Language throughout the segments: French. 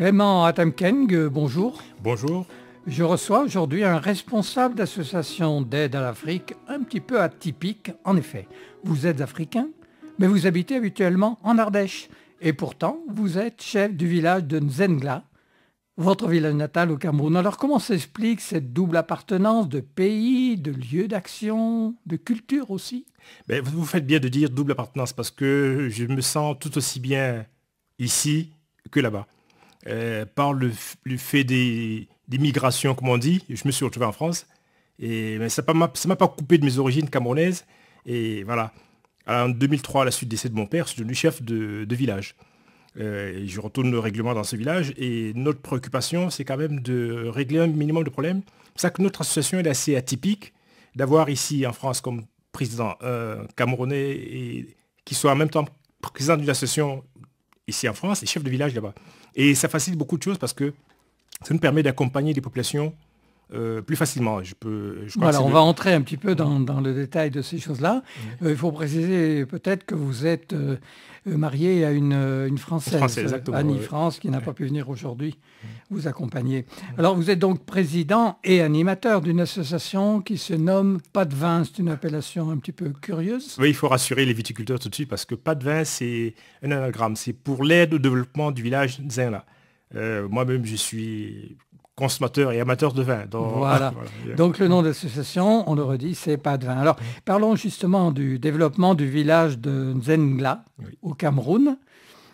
Clément Atamkeng, bonjour. Bonjour. Je reçois aujourd'hui un responsable d'association d'aide à l'Afrique un petit peu atypique. En effet, vous êtes africain, mais vous habitez habituellement en Ardèche. Et pourtant, vous êtes chef du village de Nzengla, votre village natal au Cameroun. Alors comment s'explique cette double appartenance de pays, de lieu d'action, de culture aussi? Vous faites bien de dire double appartenance parce que je me sens tout aussi bien ici que là-bas. Par le fait des migrations, comme on dit, je me suis retrouvé en France. Mais ça ne m'a pas coupé de mes origines camerounaises. Et voilà. Alors, en 2003, à la suite du décès de mon père, je suis devenu chef de village. Et je retourne régulièrement dans ce village. Et notre préoccupation, c'est quand même de régler un minimum de problèmes. C'est pour ça que notre association est assez atypique d'avoir ici en France comme président camerounais et qui soit en même temps président d'une association ici en France et chef de village là-bas. Et ça facilite beaucoup de choses parce que ça nous permet d'accompagner les populations plus facilement. Voilà, on va entrer un petit peu dans le détail de ces choses-là. Il faut préciser peut-être que vous êtes marié à une Française, Annie France, qui n'a pas pu venir aujourd'hui vous accompagner. Alors, vous êtes donc président et animateur d'une association qui se nomme Pas de vin. C'est une appellation un petit peu curieuse. Oui, il faut rassurer les viticulteurs tout de suite parce que Pas de vin, c'est un anagramme. C'est pour l'aide au développement du village Nzengla. Moi-même, je suis consommateur et amateur de vin. Voilà. Donc le nom de l'association, on le redit, c'est Pas de vin. Alors parlons justement du développement du village de Nzengla au Cameroun.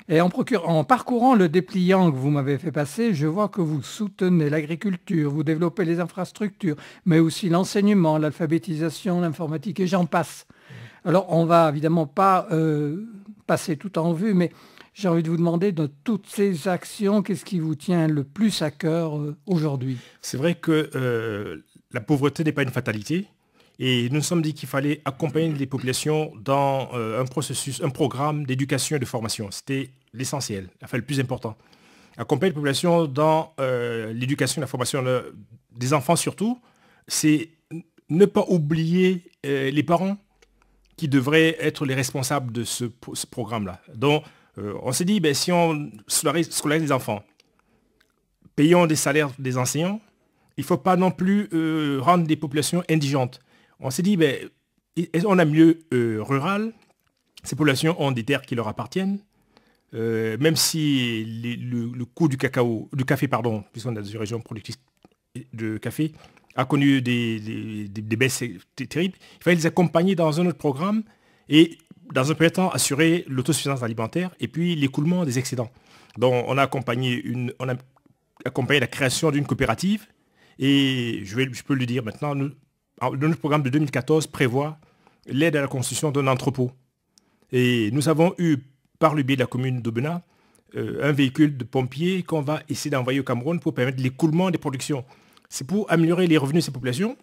Et en parcourant le dépliant que vous m'avez fait passer, je vois que vous soutenez l'agriculture, vous développez les infrastructures, mais aussi l'enseignement, l'alphabétisation, l'informatique et j'en passe. Alors on va évidemment pas passer tout en vue, mais j'ai envie de vous demander, de toutes ces actions, qu'est-ce qui vous tient le plus à cœur aujourd'hui? C'est vrai que la pauvreté n'est pas une fatalité. Et nous nous sommes dit qu'il fallait accompagner les populations dans un programme d'éducation et de formation. C'était l'essentiel, enfin le plus important. Accompagner les populations dans l'éducation et la formation des enfants surtout, c'est ne pas oublier les parents qui devraient être les responsables de ce programme-là. Donc, on s'est dit, si on scolarise les enfants, payons des salaires des enseignants, il ne faut pas non plus rendre des populations indigentes. On s'est dit, on a un milieu rural, ces populations ont des terres qui leur appartiennent, même si le coût du café, puisqu'on a des régions productrices de café, a connu des baisses terribles, il fallait les accompagner dans un autre programme et dans un premier temps, assurer l'autosuffisance alimentaire et puis l'écoulement des excédents. Donc, on a accompagné la création d'une coopérative et je peux le dire maintenant, notre programme de 2014 prévoit l'aide à la construction d'un entrepôt. Et nous avons eu, par le biais de la commune d'Aubenas, un véhicule de pompiers qu'on va essayer d'envoyer au Cameroun pour permettre l'écoulement des productions. C'est pour améliorer les revenus de ces populations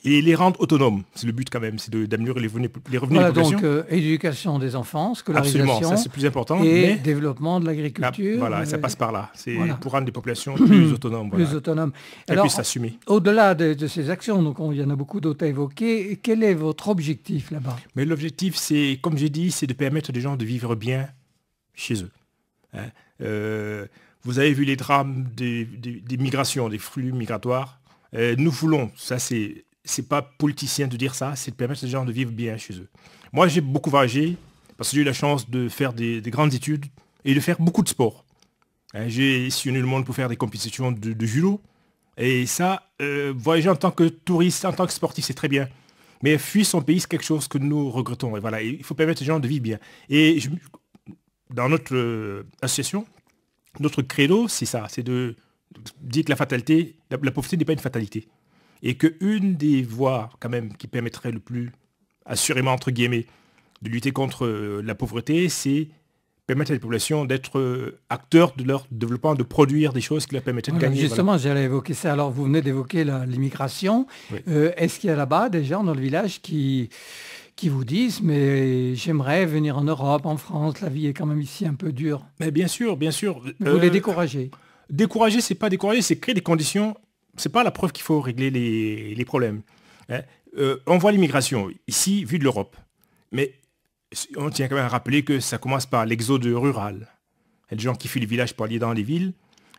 et les rendre autonomes. C'est le but quand même, c'est d'améliorer les revenus des populations. Donc éducation des enfants, scolarisation. Absolument, ça c'est plus important. Et développement de l'agriculture. Voilà, ça passe par là. C'est pour rendre des populations plus autonomes. Plus autonomes. Et puis s'assumer. Au-delà de ces actions, donc il y en a beaucoup d'autres à évoquer, quel est votre objectif là-bas? Mais l'objectif, c'est, comme j'ai dit, c'est de permettre aux gens de vivre bien chez eux. Vous avez vu les drames des migrations, des flux migratoires. Nous voulons, ça c'est pas politicien de dire ça, c'est de permettre aux gens de vivre bien chez eux. Moi, j'ai beaucoup voyagé parce que j'ai eu la chance de faire des grandes études et de faire beaucoup de sport. J'ai sillonné le monde pour faire des compétitions de judo. Et ça, voyager en tant que touriste, en tant que sportif, c'est très bien. Mais fuir son pays, c'est quelque chose que nous regrettons. Et voilà, il faut permettre aux gens de vivre bien. Et dans notre association, notre credo, c'est ça, c'est de dire que la pauvreté n'est pas une fatalité. Et qu'une des voies, quand même, qui permettrait le plus, assurément, entre guillemets, de lutter contre la pauvreté, c'est permettre à la population d'être acteurs de leur développement, de produire des choses qui leur permettraient de gagner. Justement, j'allais évoquer ça. Alors, vous venez d'évoquer l'immigration. Oui. Est-ce qu'il y a là-bas des gens dans le village qui vous disent, mais j'aimerais venir en Europe, en France, la vie est quand même ici un peu dure? Mais bien sûr, bien sûr. Vous les découragez? Décourager, c'est pas décourager, c'est créer des conditions. C'est pas la preuve qu'il faut régler les problèmes. On voit l'immigration ici, vue de l'Europe. Mais on tient quand même à rappeler que ça commence par l'exode rural. Il y a des gens qui fuient les villages pour aller dans les villes.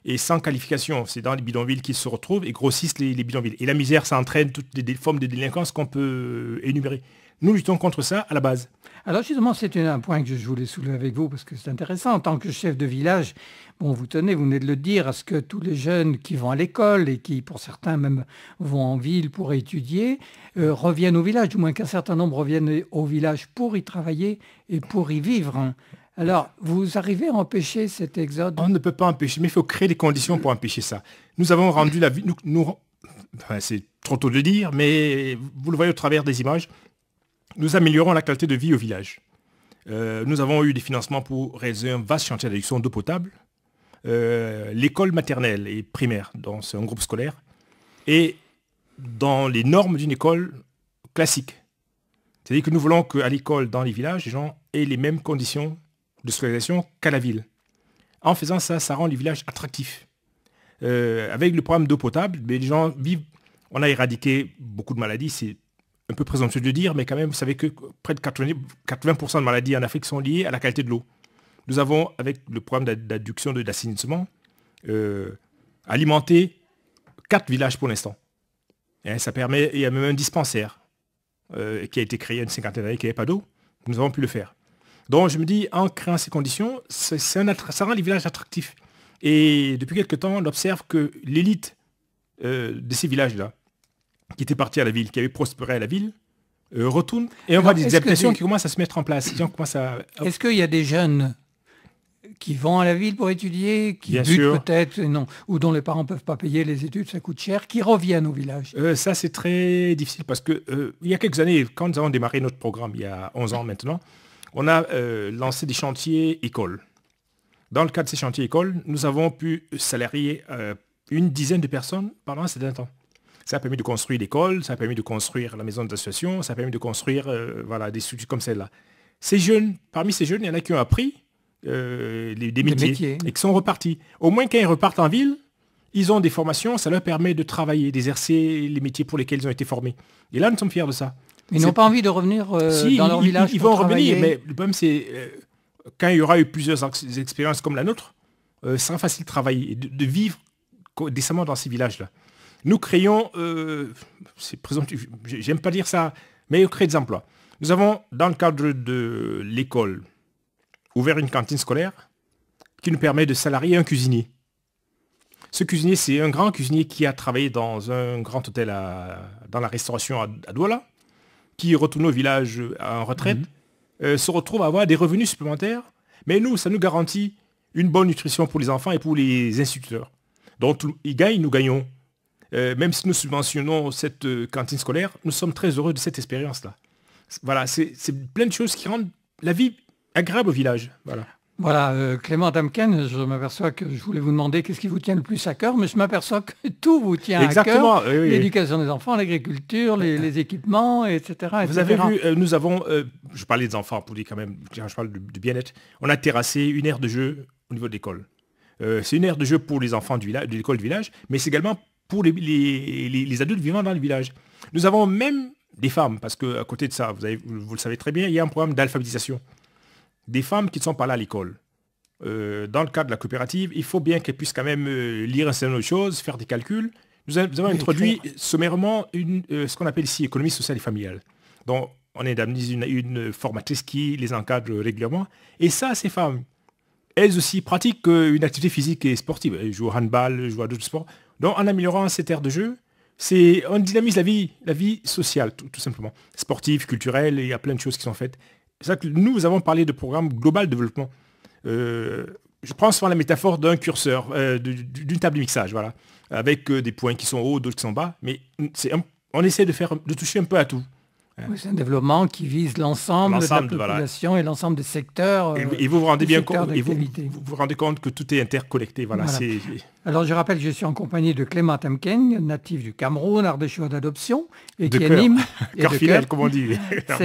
et sans qualification. C'est dans les bidonvilles qu'ils se retrouvent et grossissent les bidonvilles. Et la misère, ça entraîne toutes les formes de délinquance qu'on peut énumérer. Nous luttons contre ça à la base. Alors justement, c'est un point que je voulais soulever avec vous parce que c'est intéressant. En tant que chef de village, vous venez de le dire, à ce que tous les jeunes qui vont à l'école et qui, pour certains même, vont en ville pour étudier, reviennent au village, du moins qu'un certain nombre reviennent au village pour y travailler et pour y vivre, hein. Alors, vous arrivez à empêcher cet exode? On ne peut pas empêcher, mais il faut créer des conditions pour empêcher ça. Nous avons rendu la vie... Enfin, c'est trop tôt de le dire, mais vous le voyez au travers des images, nous améliorons la qualité de vie au village. Nous avons eu des financements pour réaliser un vaste chantier d'adduction d'eau potable. L'école maternelle et primaire, donc c'est un groupe scolaire, et dans les normes d'une école classique. C'est-à-dire que nous voulons qu'à l'école, dans les villages, les gens aient les mêmes conditions de scolarisation qu'à la ville. En faisant ça, ça rend les villages attractifs. Avec le programme d'eau potable, mais les gens vivent... On a éradiqué beaucoup de maladies, c'est un peu présomptueux de le dire, mais quand même, vous savez que près de 80% de maladies en Afrique sont liées à la qualité de l'eau. Nous avons, avec le programme d'adduction d'assainissement, alimenté 4 villages pour l'instant. Et ça permet, il y a même un dispensaire qui a été créé il y a une cinquantaine d'années, qui n'avait pas d'eau. Nous avons pu le faire. Donc je me dis, en créant ces conditions, ça rend les villages attractifs. Et depuis quelque temps, on observe que l'élite de ces villages-là, qui étaient partis à la ville, qui avaient prospéré à la ville, retournent. Et on voit des adaptations qui commencent à se mettre en place. Est-ce qu'il y a des jeunes qui vont à la ville pour étudier, qui butent peut-être, ou dont les parents ne peuvent pas payer les études, ça coûte cher, qui reviennent au village? Ça, c'est très difficile parce que il y a quelques années, quand nous avons démarré notre programme, il y a 11 ans maintenant, on a lancé des chantiers écoles. Dans le cadre de ces chantiers écoles, nous avons pu salarier une dizaine de personnes pendant ces derniers temps. Ça a permis de construire l'école, ça a permis de construire la maison d'association, ça a permis de construire des structures comme celle-là. Ces jeunes, parmi ces jeunes, il y en a qui ont appris des métiers et qui sont repartis. Au moins quand ils repartent en ville, ils ont des formations, ça leur permet de travailler, d'exercer les métiers pour lesquels ils ont été formés. Et là, nous sommes fiers de ça. Ils n'ont pas envie de revenir dans leur village. Ils vont revenir, mais le problème c'est quand il y aura eu plusieurs expériences comme la nôtre, ce sera facile de travailler, de vivre décemment dans ces villages-là. Nous créons, c'est présomptueux, j'aime pas dire ça, mais on crée des emplois. Nous avons, dans le cadre de l'école, ouvert une cantine scolaire qui nous permet de salarier un cuisinier. Ce cuisinier, c'est un grand cuisinier qui a travaillé dans un grand hôtel dans la restauration à Douala, qui retourne au village en retraite, se retrouve à avoir des revenus supplémentaires, mais nous, ça nous garantit une bonne nutrition pour les enfants et pour les instituteurs. Donc, ils gagnent, nous gagnons. Même si nous subventionnons cette cantine scolaire, nous sommes très heureux de cette expérience-là. Voilà, c'est plein de choses qui rendent la vie agréable au village. Voilà, Clément Tamken, je m'aperçois que je voulais vous demander qu'est-ce qui vous tient le plus à cœur, mais je m'aperçois que tout vous tient à cœur. Oui, l'éducation des enfants, l'agriculture, les équipements, etc. Vous avez vu, nous avons, je parlais des enfants, pour dire quand même, je parle de bien-être, on a terrassé une aire de jeu au niveau de l'école. C'est une aire de jeu pour les enfants de l'école du village, mais c'est également pour les adultes vivant dans le village. Nous avons même des femmes, parce qu'à côté de ça, vous le savez très bien, il y a un programme d'alphabétisation. Des femmes qui ne sont pas là à l'école. Dans le cadre de la coopérative, il faut bien qu'elles puissent quand même lire un certain nombre de choses, faire des calculs. Nous avons introduit sommairement ce qu'on appelle ici économie sociale et familiale. Donc, on indemnise une formatrice qui les encadre régulièrement. Et ça, ces femmes, elles aussi pratiquent une activité physique et sportive. Elles jouent au handball, elles jouent à d'autres sports. Donc, en améliorant cette aire de jeu, on dynamise la vie sociale, tout simplement. Sportive, culturelle, il y a plein de choses qui sont faites. C'est ça que nous avons parlé de programme global de développement. Je prends souvent la métaphore d'un curseur, d'une table de mixage, voilà, avec des points qui sont hauts, d'autres qui sont bas, mais on essaie de toucher un peu à tout. Oui, c'est un développement qui vise l'ensemble de la population et l'ensemble des secteurs. Et vous vous rendez bien compte, vous vous rendez compte que tout est interconnecté. Voilà. Alors je rappelle que je suis en compagnie de Clément Tamken, natif du Cameroun, ardéchois d'adoption, et qui anime comme on dit.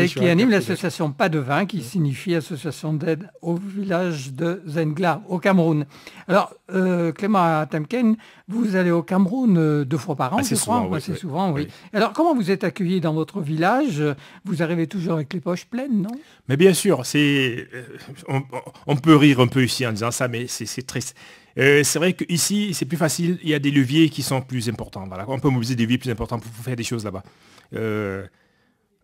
Qui anime l'association Pas de Vin, qui signifie Association d'aide au village de Zengla, au Cameroun. Alors Clément Tamken, vous allez au Cameroun 2 fois par an, je crois. Assez souvent, oui. Alors comment vous êtes accueilli dans votre village? Vous arrivez toujours avec les poches pleines, non? Mais bien sûr, on peut rire un peu ici en disant ça, mais c'est triste. C'est vrai qu'ici, c'est plus facile, il y a des leviers qui sont plus importants. Voilà. On peut mobiliser des leviers plus importants pour faire des choses là-bas.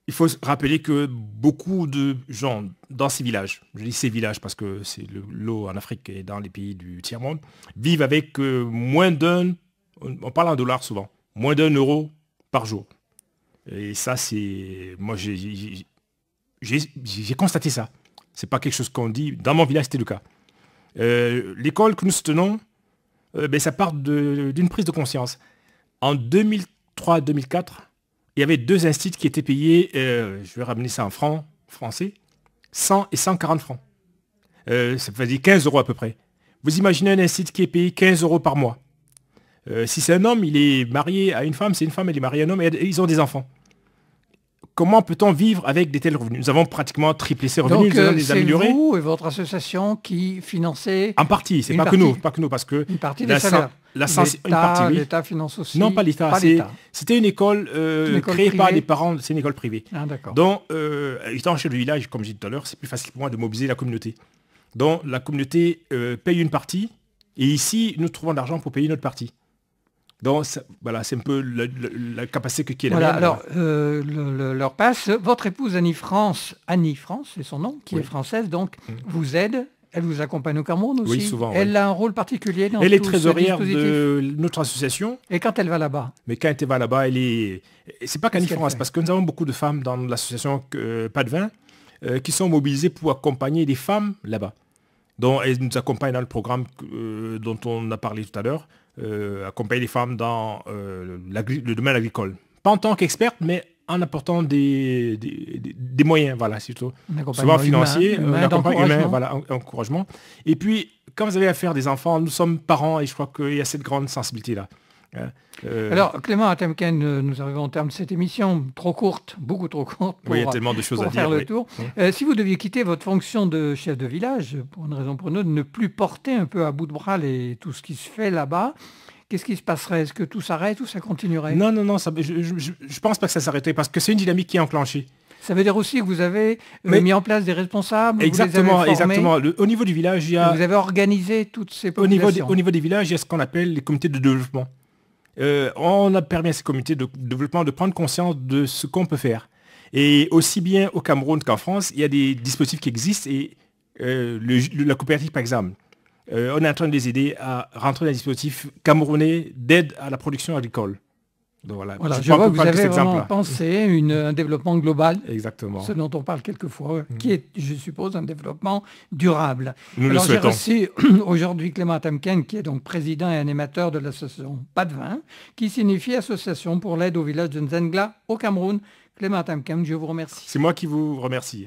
Il faut se rappeler que beaucoup de gens dans ces villages, je dis ces villages parce que c'est l'eau en Afrique et dans les pays du tiers-monde, vivent avec moins d'un, on parle en dollars souvent, moins d'1 € par jour. Et ça, c'est... Moi, j'ai constaté ça. C'est pas quelque chose qu'on dit. Dans mon village, c'était le cas. L'école que nous soutenons, ça part d'une prise de conscience. En 2003-2004, il y avait 2 instituts qui étaient payés, je vais ramener ça en francs français, 100 et 140 francs. Ça veut dire 15 € à peu près. Vous imaginez un institut qui est payé 15 € par mois. Si c'est un homme, il est marié à une femme, c'est une femme, elle est mariée à un homme, et ils ont des enfants. Comment peut-on vivre avec des tels revenus? Nous avons pratiquement triplé ces revenus, nous allons les améliorer. C'est vous et votre association qui financez... En partie, c'est pas que nous, parce que... Une partie des salaires. L'État finance aussi. Non, pas l'État. C'était une école créée par des parents, c'est une école privée. Ah, d'accord. Donc, étant chef de village, comme j'ai dit tout à l'heure, c'est plus facile pour moi de mobiliser la communauté. Donc, la communauté paye une partie, et ici, nous trouvons de l'argent pour payer notre partie. Donc, voilà, c'est un peu la capacité qui est là. Voilà, alors, leur passe. Votre épouse Annie France, c'est son nom, qui est française, donc, vous aide. Elle vous accompagne au Cameroun aussi. Oui, souvent. Elle a un rôle particulier dans Elle est trésorière de notre association. Et quand elle va là-bas? Mais quand elle va là-bas, c'est pas qu'Annie France, parce que nous avons beaucoup de femmes dans l'association Pas de Vin qui sont mobilisées pour accompagner des femmes là-bas. Donc, elles nous accompagnent dans le programme dont on a parlé tout à l'heure, accompagner les femmes dans le domaine agricole. Pas en tant qu'experte, mais en apportant des moyens, voilà, surtout. Souvent financiers, un encouragement. Et puis, quand vous avez affaire des enfants, nous sommes parents et je crois qu'il y a cette grande sensibilité-là. Alors, Clément Atemken, nous arrivons au terme de cette émission, trop courte, beaucoup trop courte pour, il y a tellement de choses à dire, faire le tour. Si vous deviez quitter votre fonction de chef de village, pour une raison ou pour une autre, ne plus porter un peu à bout de bras tout ce qui se fait là-bas, qu'est-ce qui se passerait? Est-ce que tout s'arrête ou ça continuerait? Non, je pense pas que ça s'arrêterait parce que c'est une dynamique qui est enclenchée. Ça veut dire aussi que vous avez mis en place des responsables? Exactement. Au niveau du village, il y a... Vous avez organisé toutes ces populations? Au niveau des villages, il y a ce qu'on appelle les comités de développement. On a permis à ces comités de développement de prendre conscience de ce qu'on peut faire. Et aussi bien au Cameroun qu'en France, il y a des dispositifs qui existent et la coopérative, par exemple, on est en train de les aider à rentrer dans un dispositif camerounais d'aide à la production agricole. Donc voilà, je vois que vous avez vraiment pensé un développement global. Exactement. Ce dont on parle quelquefois, qui est, je suppose, un développement durable. Nous le souhaitons. J'ai reçu aujourd'hui Clément Atemken, qui est donc président et animateur de l'association Pas de Vin, qui signifie Association pour l'aide au village de Nzengla au Cameroun. Clément Atemken, je vous remercie. C'est moi qui vous remercie.